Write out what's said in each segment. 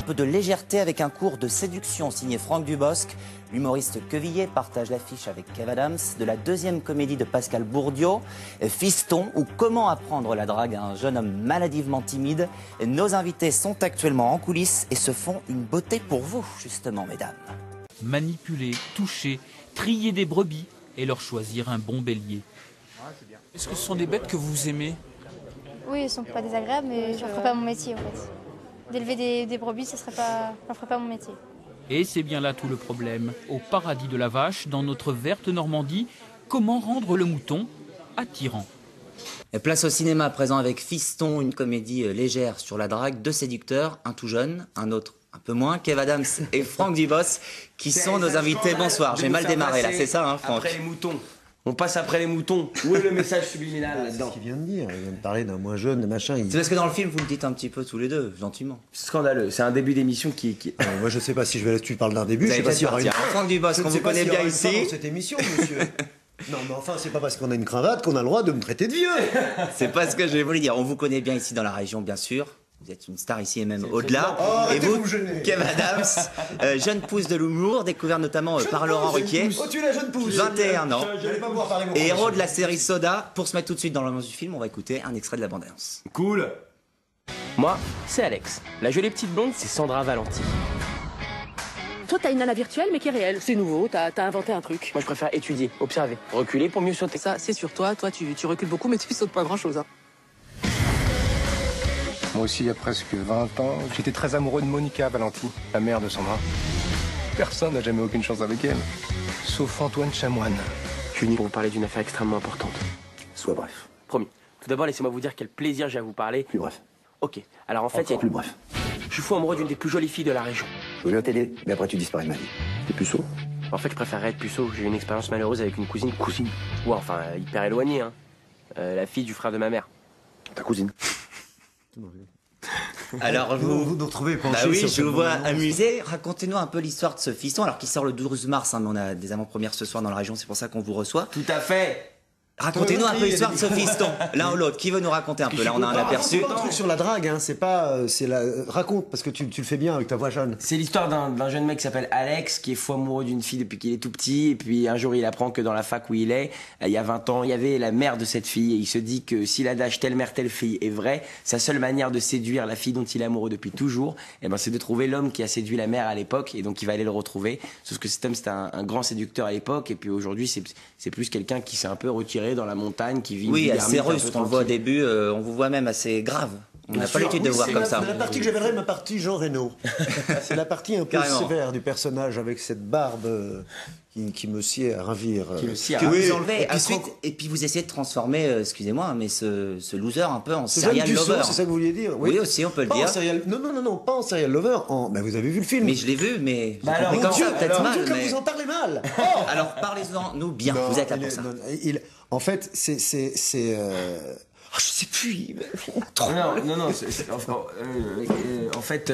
peu de légèreté avec un cours de séduction signé Franck Dubosc. L'humoriste Quevillet partage l'affiche avec Kev Adams de la deuxième comédie de Pascal Bourdiau, Fiston, ou Comment apprendre la drague à un jeune homme maladivement timide. Nos invités sont actuellement en coulisses et se font une beauté pour vous, justement, mesdames. Manipuler, toucher, trier des brebis et leur choisir un bon bélier. Est-ce que ce sont des bêtes que vous aimez? Oui, elles ne sont pas désagréables, mais je ne ferais pas mon métier en fait. D'élever des brebis, je ne ferais pas mon métier. Et c'est bien là tout le problème. Au paradis de la vache, dans notre verte Normandie, comment rendre le mouton attirant? Et place au cinéma à présent avec Fiston, une comédie légère sur la drague, deux séducteurs, un tout jeune, un autre un peu moins, Kev Adams et Franck Dubosc, qui sont nos invités. Bonsoir, j'ai mal démarré là, c'est ça hein Franck? Après les moutons. On passe après les moutons. Où est le message subliminal là-dedans? C'est ce qu'il vient de dire. Il vient de parler d'un moins jeune, de machin. C'est parce que dans le film, vous le dites un petit peu tous les deux, gentiment. C'est scandaleux. C'est un début d'émission qui... Moi, je sais pas si je vais là-dessus parler d'un début. Je sais pas s'il y aura une... Franck Dubosc, qu'on vous connaît bien ici. Dans cette émission, monsieur. Non, mais enfin, c'est pas parce qu'on a une cravate qu'on a le droit de me traiter de vieux. C'est pas ce que je voulais dire. On vous connaît bien ici dans la région, bien sûr. Vous êtes une star ici et même au-delà. Oh, et vous, Kev Adams, jeune pousse de l'humour, découvert notamment par Laurent Ruquier. Oh, tu es la jeune pousse. 21 ans. J'allais pas pouvoir parler mon Et héros de la série Soda. Pour se mettre tout de suite dans l'ambiance du film, on va écouter un extrait de la bande-annonce. Cool. Moi, c'est Alex. La jolie petite blonde, c'est Sandra Valenti. Toi, t'as une nana virtuelle, mais qui est réelle. C'est nouveau, t'as inventé un truc. Moi, je préfère étudier, observer, reculer pour mieux sauter. Ça, c'est sur toi. Toi, tu recules beaucoup, mais tu sautes pas grand-chose. Hein. Moi aussi, il y a presque 20 ans, j'étais très amoureux de Monica Valenti, la mère de Sandra. Personne n'a jamais aucune chance avec elle, sauf Antoine Chamoine. Je suis venu pour vous parler d'une affaire extrêmement importante. Sois bref. Promis. Tout d'abord, laissez-moi vous dire quel plaisir j'ai à vous parler. Plus bref. Ok. Alors en fait, il y a... Plus bref. Je suis fou amoureux d'une des plus jolies filles de la région. Je voulais t'aider, mais après tu disparais de ma vie. T'es puceau? En fait, je préférerais être puceau. J'ai eu une expérience malheureuse avec une cousine. Cousine? Ouais, enfin, hyper éloignée, hein. La fille du frère de ma mère. Ta cousine. Alors Vous nous retrouvez penché bah oui, sur je vous cette vois bande-annonce. amusé. Racontez-nous un peu l'histoire de ce fiston, alors qui sort le 12 mars, hein, mais on a des avant-premières ce soir dans la région, c'est pour ça qu'on vous reçoit. Tout à fait. Racontez-nous un peu l'histoire de ce fiston, l'un ou l'autre. Qui veut nous raconter un peu? Là, on a un aperçu. C'est pas un truc sur la drague, hein. C'est pas, c'est la. Raconte parce que tu le fais bien avec ta voix jeune. C'est l'histoire d'un jeune mec qui s'appelle Alex, qui est fou amoureux d'une fille depuis qu'il est tout petit. Et puis un jour, il apprend que dans la fac où il est, il y a 20 ans, il y avait la mère de cette fille. Et il se dit que si l'adage telle mère, telle fille est vrai, sa seule manière de séduire la fille dont il est amoureux depuis toujours, eh ben, c'est de trouver l'homme qui a séduit la mère à l'époque. Et donc, il va aller le retrouver. Sauf que cet homme, c'était un grand séducteur à l'époque. Et puis aujourd'hui, c'est plus quelqu'un qui s'est un peu retiré dans la montagne. Oui, assez russe, on le voit au début, on vous voit même assez grave. On n'a pas l'habitude de voir comme ça. C'est la partie que j'appellerais ma partie Jean Reno. C'est la partie un peu sévère du personnage avec cette barbe qui me sied à ravir. Que vous enlevez ensuite, et puis vous essayez de transformer, excusez-moi, mais ce loser un peu en serial lover. C'est ça que vous vouliez dire? Oui, aussi, on peut le dire. Non, pas en serial lover. Ben, vous avez vu le film? Mais je l'ai vu, mais bah alors, comme ça, peut-être mal. Comme vous en parlez mal. Alors parlez-en nous bien, vous êtes là pour ça. En fait, c'est je sais plus. Non, en fait,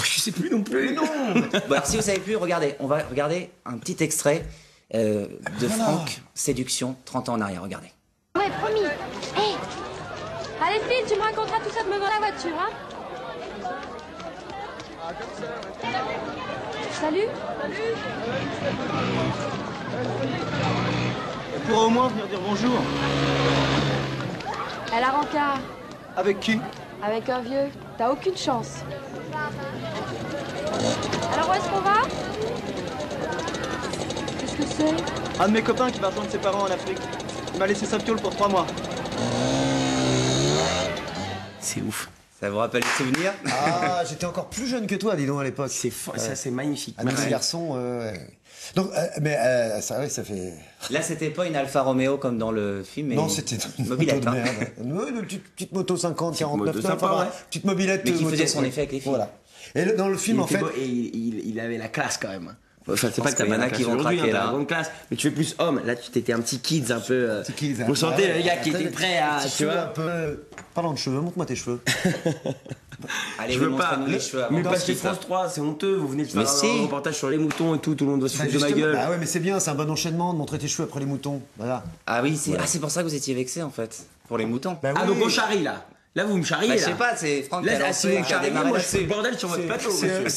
je sais plus non plus. Non. Bon, alors, si vous savez plus, regardez, on va regarder un petit extrait de Franck, Séduction, 30 ans en arrière, regardez. Ouais, promis. Hey. Allez, Phil, tu me raconteras tout ça de me dans la voiture, hein? Salut. Elle pourra au moins venir dire bonjour. Elle a rencard. Avec qui? Avec un vieux. T'as aucune chance. Alors où est-ce qu'on va? Qu'est-ce que c'est? Un de mes copains qui va rejoindre ses parents en Afrique. Il m'a laissé sa piole pour 3 mois. C'est ouf. Ça vous rappelle les souvenirs? Ah, j'étais encore plus jeune que toi, dis donc, à l'époque. Ça, c'est magnifique. Un petit garçon. Donc, ça fait. Là, c'était pas une Alfa Romeo comme dans le film, mais non, c'était une mobilette, moto de merde. Une petite moto 50, 49 tonnes, petite mobilette. Mais qui faisait son effet avec les filles. Voilà. Et dans le film, en fait. Et il avait la classe quand même. Enfin, c'est pas que t'as t'as qui vont craquer là. T'as la grande classe, mais tu fais plus homme. Là, tu t'étais un petit kids un peu. Kids, on sentait le gars qui était prêt à. Tu vois. Un peu. Parlant de cheveux, montre-moi tes cheveux. Allez, je veux pas. les cheveux. Mais parce que France 3, c'est honteux. Vous venez de faire un reportage sur les moutons et tout. Tout le monde doit se foutre de ma gueule. Ah ouais, mais c'est bien, c'est un bon enchaînement de montrer tes cheveux après les moutons. Voilà. Ah oui, c'est pour ça que vous étiez vexé en fait. Pour les moutons. Ah, donc on charrie là. Là, vous me charriez, Bah, là. je sais pas, c'est Franck qui a Là, si lancé, vous me qui a charriez, démarré moi, je fais là-dessus. le bordel sur votre plateau, monsieur.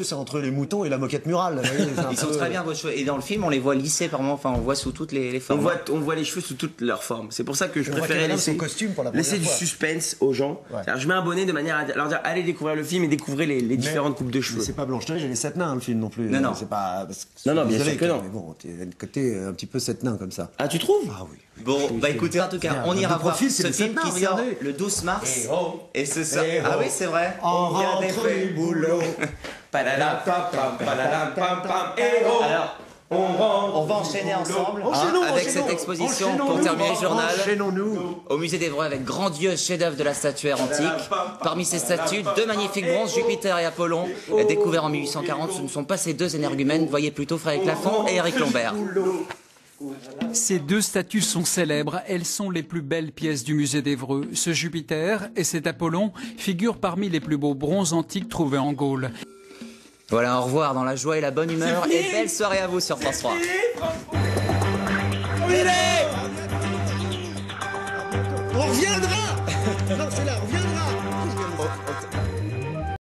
C'est entre les moutons et la moquette murale. Vous voyez, c'est un Ils sont peu- très bien vos cheveux. Et dans le film, on les voit lissés par moments. Enfin, on voit sous toutes les On formes. voit les cheveux sous toutes leurs formes. C'est pour ça que je On voit préférais Kev Adams laisser, en costume pour la première laisser du fois. suspense aux gens. Ouais. Alors, je mets un bonnet de manière à leur dire allez découvrir le film et découvrir les différentes coupes de Mais cheveux. c'est pas Blanche-Neige et les sept nains, le film non plus. Non, non. C'est pas. parce que- Non, non, bien désolé, sûr que non. Mais bon, il y a le côté un petit peu sept nains comme ça. Ah, tu trouves? Ah oui. Bon, bah écoutez, en tout cas, Bien, on ira de voir profil, c'est ce les film sept nains, qui sort regardez. le 12 mars. Eh oh. Et ce sort. Eh Ah oh. oui, c'est vrai. En vient des rentrée feux. boulot. Palalam, pam, pam, palalam, pam, pam, eh oh. Alors, on va enchaîner ensemble Enchaînons, avec enchaînons. cette exposition pour Enchaînons-nous. terminer le journal. Enchaînons-nous. Au musée d'Évreux avec grandiose chef-d'œuvre de la statuaire antique. Parmi ces statues, deux magnifiques bronzes, Jupiter et Apollon, découverts en 1840. Ce ne sont pas ces deux énergumènes, voyez plutôt Frédéric Lafont et Éric Lombert. Ces deux statues sont célèbres, elles sont les plus belles pièces du musée d'Évreux. Ce Jupiter et cet Apollon figurent parmi les plus beaux bronzes antiques trouvés en Gaule. Voilà, au revoir dans la joie et la bonne humeur. Et belle soirée à vous sur France 3. On reviendra. Non,